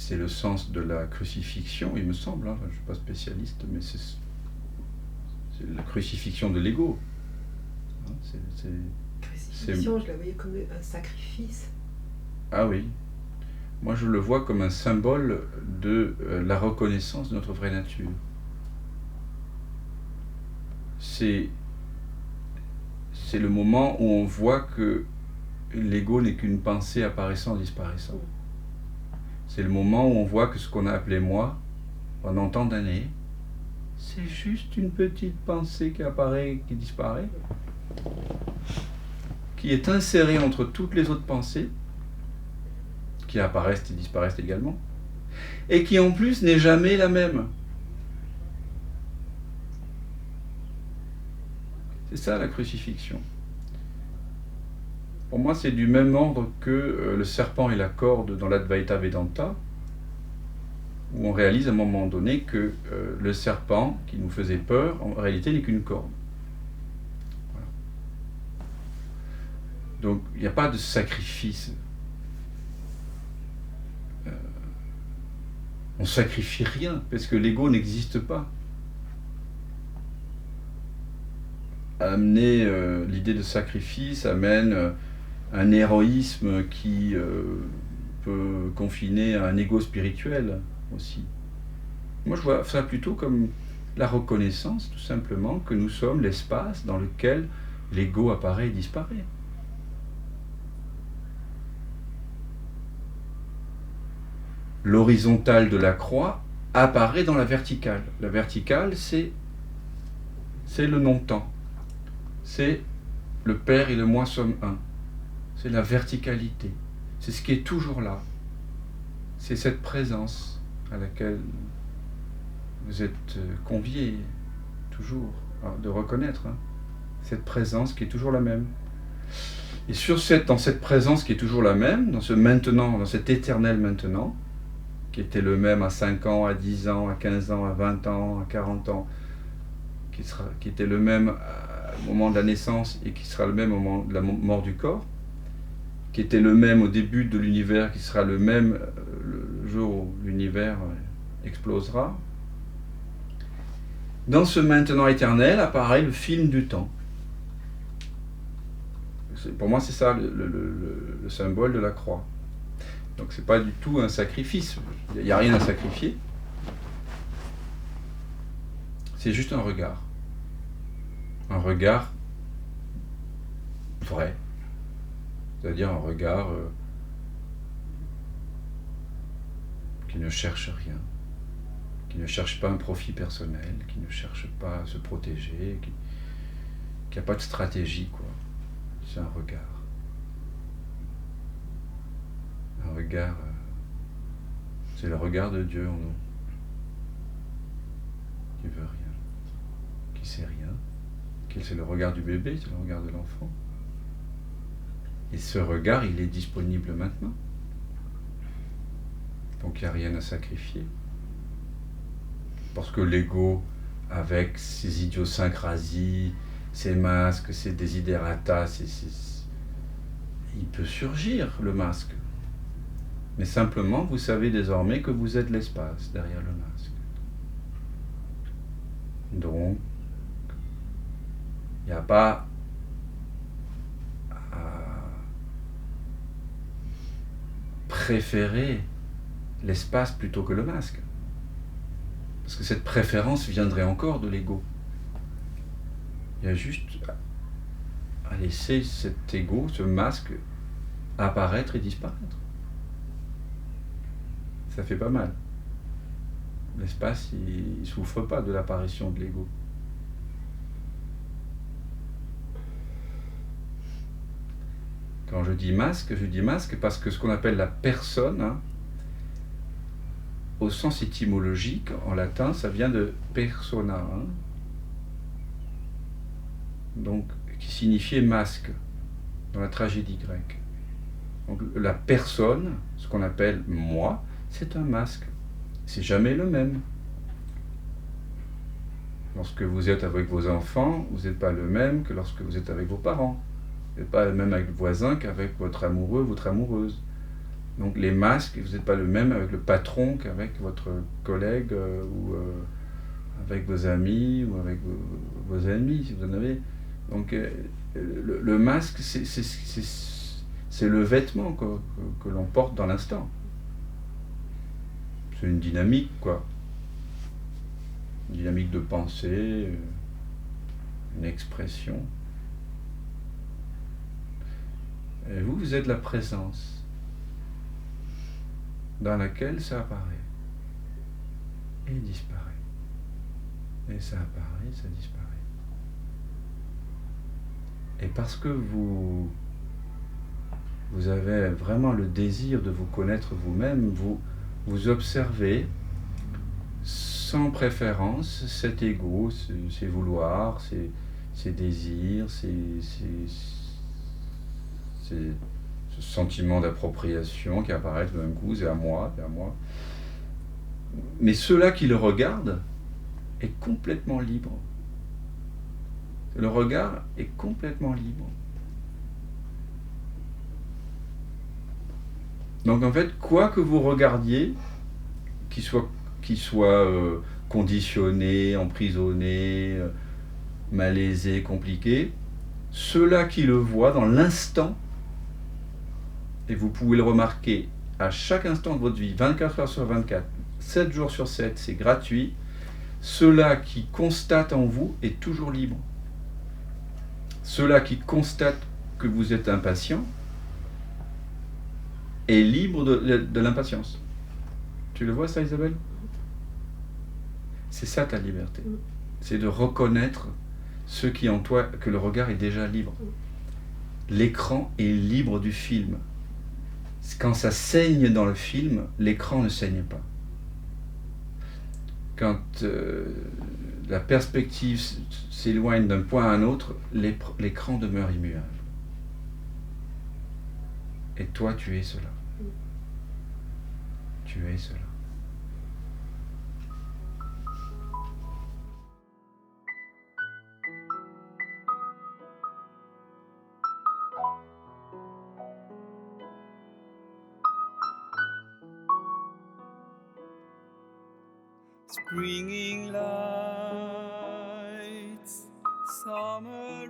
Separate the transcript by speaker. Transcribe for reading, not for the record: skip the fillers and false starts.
Speaker 1: c'est le sens de la crucifixion, il me semble, hein, je ne suis pas spécialiste, mais c'est la crucifixion de l'ego. Hein,
Speaker 2: Crucifixion, je la voyais comme un sacrifice.
Speaker 1: Ah oui. Moi, je le vois comme un symbole de la reconnaissance de notre vraie nature. C'est le moment où on voit que l'ego n'est qu'une pensée apparaissant, disparaissant. C'est le moment où on voit que ce qu'on a appelé moi, pendant tant d'années, c'est juste une petite pensée qui apparaît, qui disparaît, qui est insérée entre toutes les autres pensées, qui apparaissent et disparaissent également, et qui en plus n'est jamais la même. C'est ça la crucifixion. Pour moi, c'est du même ordre que le serpent et la corde dans l'Advaita Vedanta, où on réalise à un moment donné que le serpent qui nous faisait peur, en réalité, n'est qu'une corde. Voilà. Donc, il n'y a pas de sacrifice. On ne sacrifie rien, parce que l'ego n'existe pas. Amener l'idée de sacrifice amène un héroïsme qui peut confiner à un ego spirituel aussi. Moi, je vois ça plutôt comme la reconnaissance, tout simplement, que nous sommes l'espace dans lequel l'ego apparaît et disparaît. L'horizontale de la croix apparaît dans la verticale. La verticale, c'est le non-temps. C'est le Père et le moi sommes un. C'est la verticalité. C'est ce qui est toujours là. C'est cette présence à laquelle vous êtes conviés, toujours, de reconnaître. Hein, cette présence qui est toujours la même. Et dans cette présence qui est toujours la même, dans ce maintenant, dans cet éternel maintenant, qui était le même à 5 ans, à 10 ans, à 15 ans, à 20 ans, à 40 ans, qui était le même au moment de la naissance et qui sera le même au moment de la mort du corps, qui était le même au début de l'univers, qui sera le même le jour où l'univers explosera. Dans ce maintenant éternel apparaît le film du temps. Pour moi, c'est ça le symbole de la croix. Donc c'est pas du tout un sacrifice, il n'y a rien à sacrifier. C'est juste un regard. Un regard vrai. C'est-à-dire un regard qui ne cherche rien, qui ne cherche pas un profit personnel, qui ne cherche pas à se protéger, qui n'a pas de stratégie, quoi. C'est un regard. Un regard, c'est le regard de Dieu en nous, qui veut rien, qui sait rien, c'est le regard du bébé, c'est le regard de l'enfant. Et ce regard, il est disponible maintenant. Donc il n'y a rien à sacrifier. Parce que l'ego, avec ses idiosyncrasies, ses masques, ses desiderata, il peut surgir, le masque. Mais simplement, vous savez désormais que vous êtes l'espace derrière le masque. Donc, il n'y a pas à préférer l'espace plutôt que le masque. Parce que cette préférence viendrait encore de l'ego. Il y a juste à laisser cet ego, ce masque, apparaître et disparaître. Ça fait pas mal. L'espace, il ne souffre pas de l'apparition de l'ego. Quand je dis masque parce que ce qu'on appelle la personne, hein, au sens étymologique, en latin, ça vient de persona, hein, donc, qui signifiait masque dans la tragédie grecque. Donc la personne, ce qu'on appelle moi, c'est un masque. C'est jamais le même. Lorsque vous êtes avec vos enfants, vous n'êtes pas le même que lorsque vous êtes avec vos parents. Vous n'êtes pas le même avec le voisin qu'avec votre amoureux, votre amoureuse. Donc les masques, vous n'êtes pas le même avec le patron qu'avec votre collègue ou avec vos amis ou avec vos ennemis, si vous en avez. Donc le masque, c'est le vêtement que l'on porte dans l'instant. C'est une dynamique, quoi. Une dynamique de pensée, une expression. Et vous, vous êtes la présence dans laquelle ça apparaît et disparaît. Et ça apparaît, ça disparaît. Et parce que vous avez vraiment le désir de vous connaître vous-même, vous observez sans préférence cet ego, ces vouloirs, ces désirs, ce sentiment d'appropriation qui apparaît tout d'un coup, c'est à moi, c'est à moi. Mais ceux-là qui le regardent est complètement libre. Le regard est complètement libre. Donc en fait, quoi que vous regardiez, qu'il soit conditionné, emprisonné, malaisé, compliqué, ceux-là qui le voient dans l'instant, et vous pouvez le remarquer à chaque instant de votre vie, 24 heures sur 24, 7 jours sur 7, c'est gratuit, ceux-là qui constatent en vous est toujours libre. Ceux-là qui constatent que vous êtes impatient est libre de l'impatience. Tu le vois ça, Isabelle? C'est ça ta liberté. C'est de reconnaître ce qui en toi, que le regard est déjà libre. L'écran est libre du film. Quand ça saigne dans le film, l'écran ne saigne pas. Quand la perspective s'éloigne d'un point à un autre, l'écran demeure immuable. Et toi, tu es cela. Tu es cela.
Speaker 3: Springing lights, summer